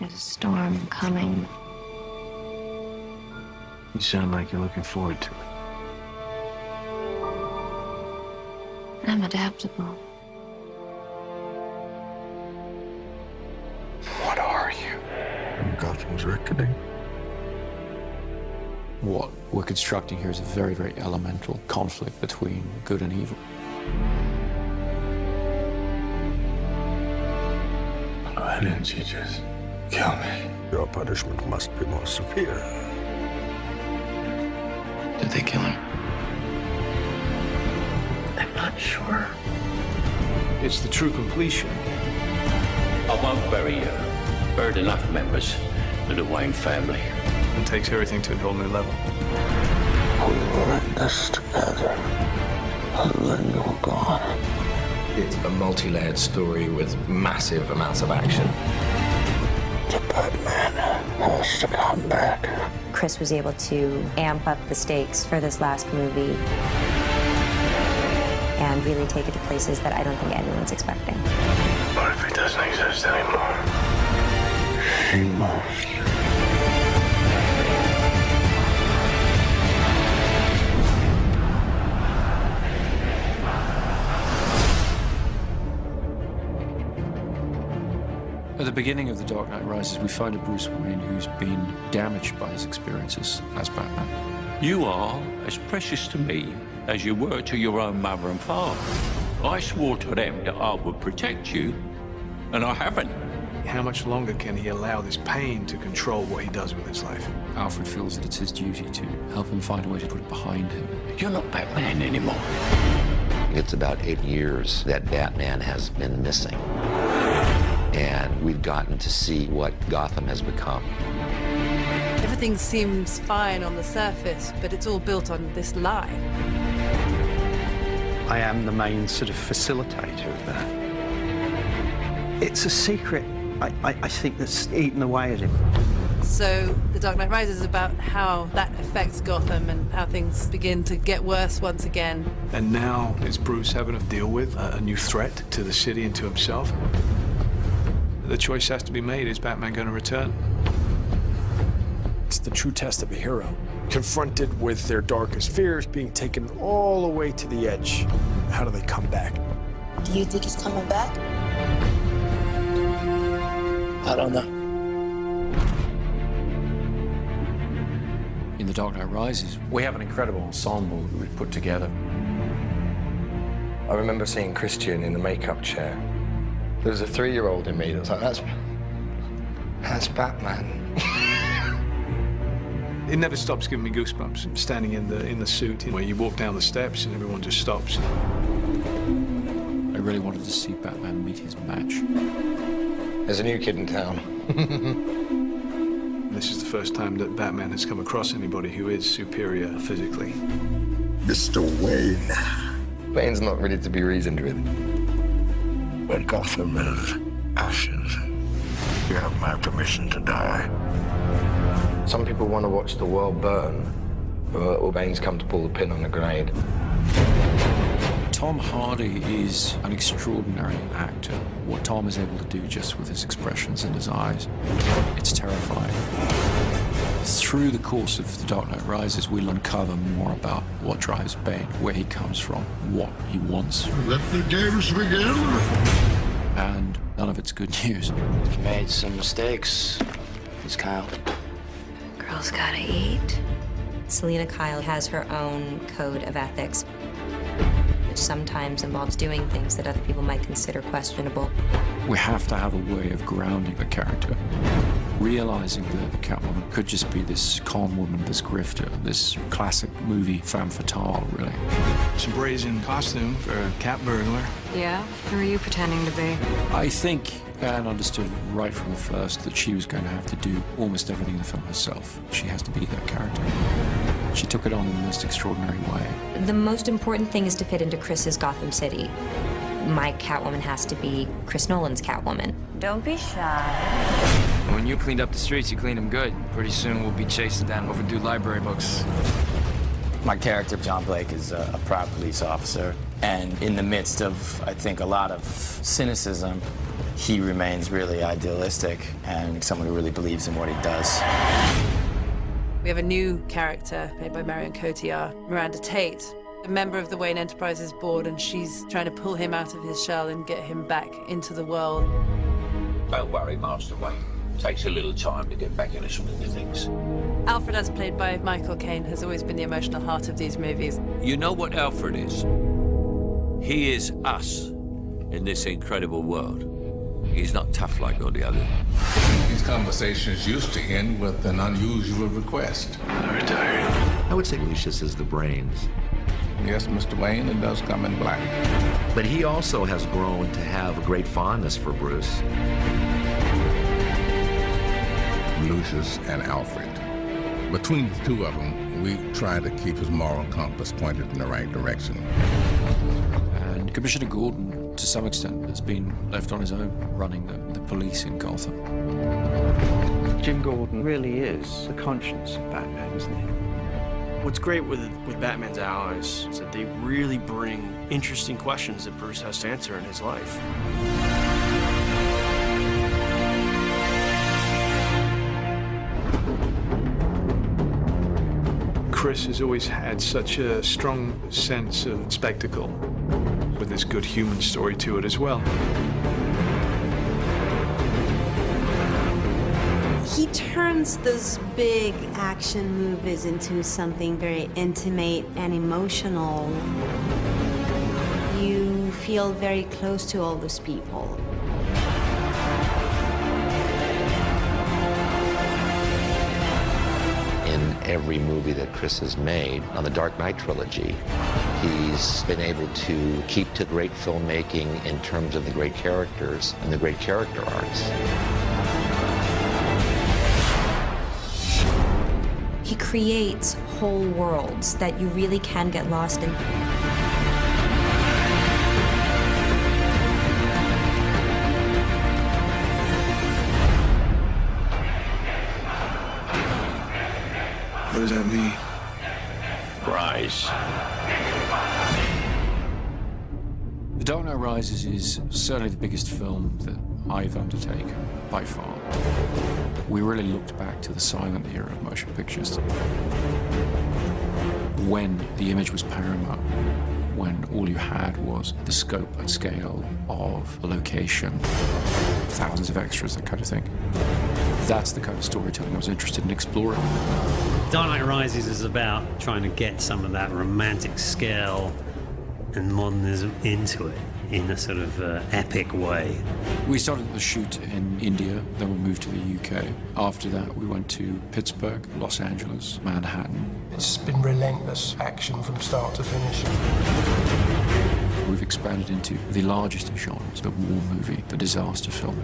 There's a storm coming. You sound like you're looking forward to it. I'm adaptable. What are you? Gotham's reckoning. What we're constructing here is a very, very elemental conflict between good and evil. Why didn't you just kill me? Your punishment must be more severe. Did they kill him? I'm not sure. It's the true completion. I won't bury you. Buried enough members of the Wayne family. It takes everything to a whole new level. We were in this together. And then you were gone. It's a multi-layered story with massive amounts of action. The Batman has to come back. Chris was able to amp up the stakes for this last movie and really take it to places that I don't think anyone's expecting. What if he doesn't exist anymore? She must. At the beginning of The Dark Knight Rises, we find a Bruce Wayne who's been damaged by his experiences as Batman. You are as precious to me as you were to your own mother and father. I swore to them that I would protect you, and I haven't. How much longer can he allow this pain to control what he does with his life? Alfred feels that it's his duty to help him find a way to put it behind him. You're not Batman anymore. It's about 8 years that Batman has been missing. And we've gotten to see what Gotham has become. Everything seems fine on the surface, but it's all built on this lie. I am the main sort of facilitator of that. It's a secret, I think, that's eaten away at him. So The Dark Knight Rises is about how that affects Gotham and how things begin to get worse once again. And now is Bruce having to deal with a new threat to the city and to himself? The choice has to be made. Is Batman going to return? It's the true test of a hero. Confronted with their darkest fears, being taken all the way to the edge. How do they come back? Do you think he's coming back? I don't know. In The Dark Knight Rises, we have an incredible ensemble that we've put together. I remember seeing Christian in the makeup chair. There was a 3-year-old in me that was like, that's Batman. It never stops giving me goosebumps. Standing in the suit, where you walk down the steps and everyone just stops. I really wanted to see Batman meet his match. There's a new kid in town. This is the first time that Batman has come across anybody who is superior physically. Mr. Wayne. Wayne's not ready to be reasoned with. When Gotham is ashes, you have my permission to die. Some people want to watch the world burn, or Bane's come to pull the pin on a grenade. Tom Hardy is an extraordinary actor. What Tom is able to do just with his expressions and his eyes, it's terrifying. Through the course of The Dark Knight Rises, we'll uncover more about what drives Bane, where he comes from, what he wants. Let the games begin. And none of it's good news. We've made some mistakes. It's Kyle. Girls gotta eat. Selina Kyle has her own code of ethics, which sometimes involves doing things that other people might consider questionable. We have to have a way of grounding the character, realizing that the Catwoman could just be this calm woman, this grifter, this classic movie femme fatale, really. Some brazen costume for a cat burglar. Yeah? Who are you pretending to be? I think Anne understood right from the first that she was going to have to do almost everything in the film herself. She has to be that character. She took it on in the most extraordinary way. The most important thing is to fit into Chris's Gotham City. My Catwoman has to be Chris Nolan's Catwoman. Don't be shy. When you cleaned up the streets, you cleaned them good. Pretty soon we'll be chasing down overdue library books. My character, John Blake, is a proud police officer. And in the midst of, I think, a lot of cynicism, he remains really idealistic and someone who really believes in what he does. We have a new character played by Marion Cotillard, Miranda Tate, a member of the Wayne Enterprises board, and she's trying to pull him out of his shell and get him back into the world. Don't worry, Master Wayne. Takes a little time to get back in the swing of things. Alfred, as played by Michael Caine, has always been the emotional heart of these movies. You know what Alfred is? He is us in this incredible world. He's not tough like all the others. These conversations used to end with an unusual request. I'm retired. I would say Lucius is the brains. Yes, Mr. Wayne, it does come in black. But he also has grown to have a great fondness for Bruce. Lucius and Alfred. Between the two of them, we try to keep his moral compass pointed in the right direction. And Commissioner Gordon, to some extent, has been left on his own running the police in Gotham. Jim Gordon really is the conscience of Batman, isn't he? What's great with Batman's allies is that they really bring interesting questions that Bruce has to answer in his life. Chris has always had such a strong sense of spectacle, with this good human story to it as well. He turns those big action movies into something very intimate and emotional. You feel very close to all those people. In every movie that Chris has made on the Dark Knight trilogy, he's been able to keep to great filmmaking in terms of the great characters and the great character arcs. He creates whole worlds that you really can get lost in. What does that mean? Rise. The Dark Knight Rises is certainly the biggest film that I've undertaken, by far. We really looked back to the silent era of motion pictures, when the image was paramount, when all you had was the scope and scale of a location, thousands of extras, that kind of thing. That's the kind of storytelling I was interested in exploring. Dark Knight Rises is about trying to get some of that romantic scale and modernism into it in a sort of epic way. We started the shoot in India, then we moved to the UK. After that, we went to Pittsburgh, Los Angeles, Manhattan. It's been relentless action from start to finish. We've expanded into the largest of genres, the war movie, the disaster film.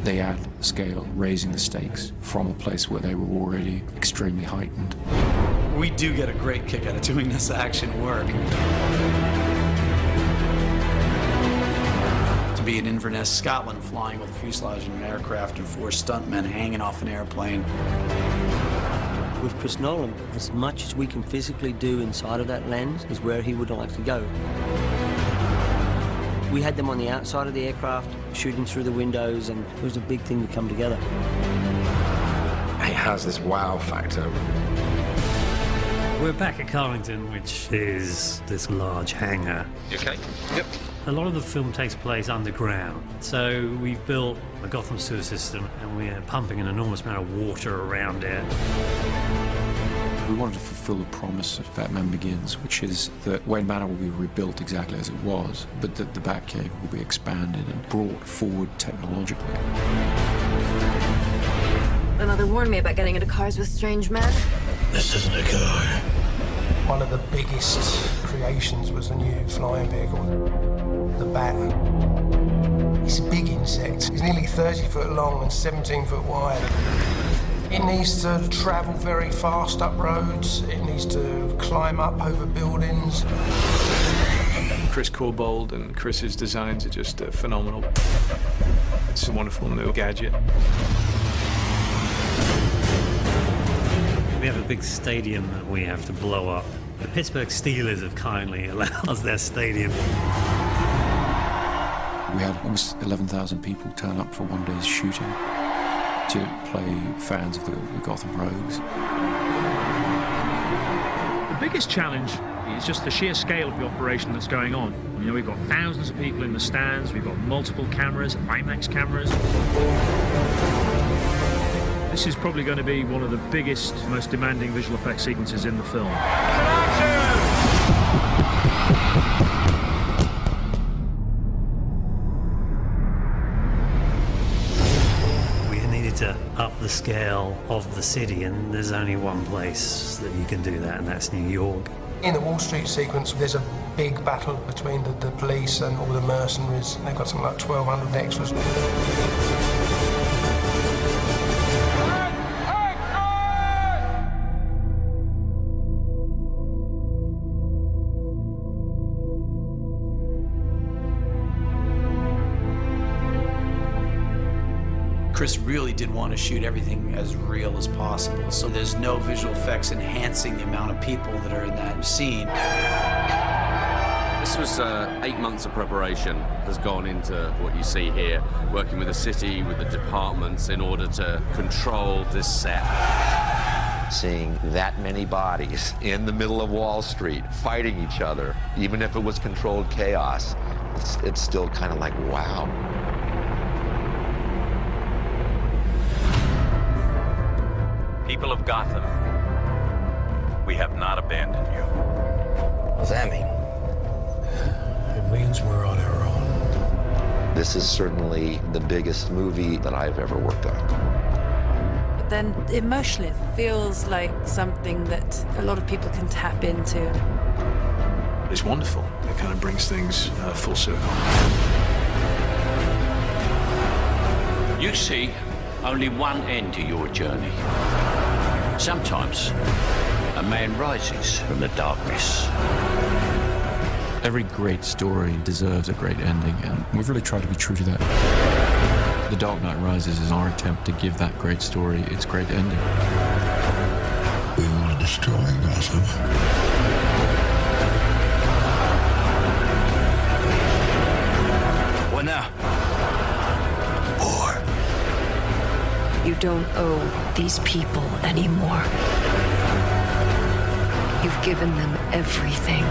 They add scale, raising the stakes from a place where they were already extremely heightened. We do get a great kick out of doing this action work. To be in Inverness, Scotland, flying with a fuselage in an aircraft and 4 stuntmen hanging off an airplane. With Chris Nolan, as much as we can physically do inside of that lens is where he would like to go. We had them on the outside of the aircraft, shooting through the windows, and it was a big thing to come together. It has this wow factor. We're back at Carlington, which is this large hangar. You okay? Yep. A lot of the film takes place underground, so we've built a Gotham sewer system and we're pumping an enormous amount of water around it. We wanted to fulfill the promise of Batman Begins, which is that Wayne Manor will be rebuilt exactly as it was, but that the Batcave will be expanded and brought forward technologically. My mother warned me about getting into cars with strange men. This isn't a car. One of the biggest creations was the new flying vehicle, the Bat. It's a big insect. It's nearly 30 foot long and 17 foot wide. It needs to travel very fast up roads. It needs to climb up over buildings. Chris Corbould and Chris's designs are just phenomenal. It's a wonderful new gadget. We have a big stadium that we have to blow up. The Pittsburgh Steelers have kindly allowed us their stadium. We We had almost 11,000 people turn up for one day's shooting to play fans of the Gotham Rogues. The biggest challenge is just the sheer scale of the operation that's going on. You know, we've got thousands of people in the stands, we've got multiple cameras, IMAX cameras. This is probably going to be one of the biggest, most demanding visual effects sequences in the film. We needed to up the scale of the city, and there's only one place that you can do that, and that's New York. In the Wall Street sequence, there's a big battle between the police and all the mercenaries. They've got something like 1,200 extras. Chris really did want to shoot everything as real as possible, so there's no visual effects enhancing the amount of people that are in that scene. This was 8 months of preparation has gone into what you see here, working with the city, with the departments in order to control this set. Seeing that many bodies in the middle of Wall Street fighting each other, even if it was controlled chaos, it's still kind of like, wow. People of Gotham, we have not abandoned you. What does that mean? It means we're on our own. This is certainly the biggest movie that I've ever worked on. But then emotionally, it feels like something that a lot of people can tap into. It's wonderful. It kind of brings things full circle. You see only one end to your journey. Sometimes a man rises from the darkness. Every great story deserves a great ending, and we've really tried to be true to that. The Dark Knight Rises is our attempt to give that great story its great ending. We will destroy Gotham. What now? You don't owe these people anymore. You've given them everything.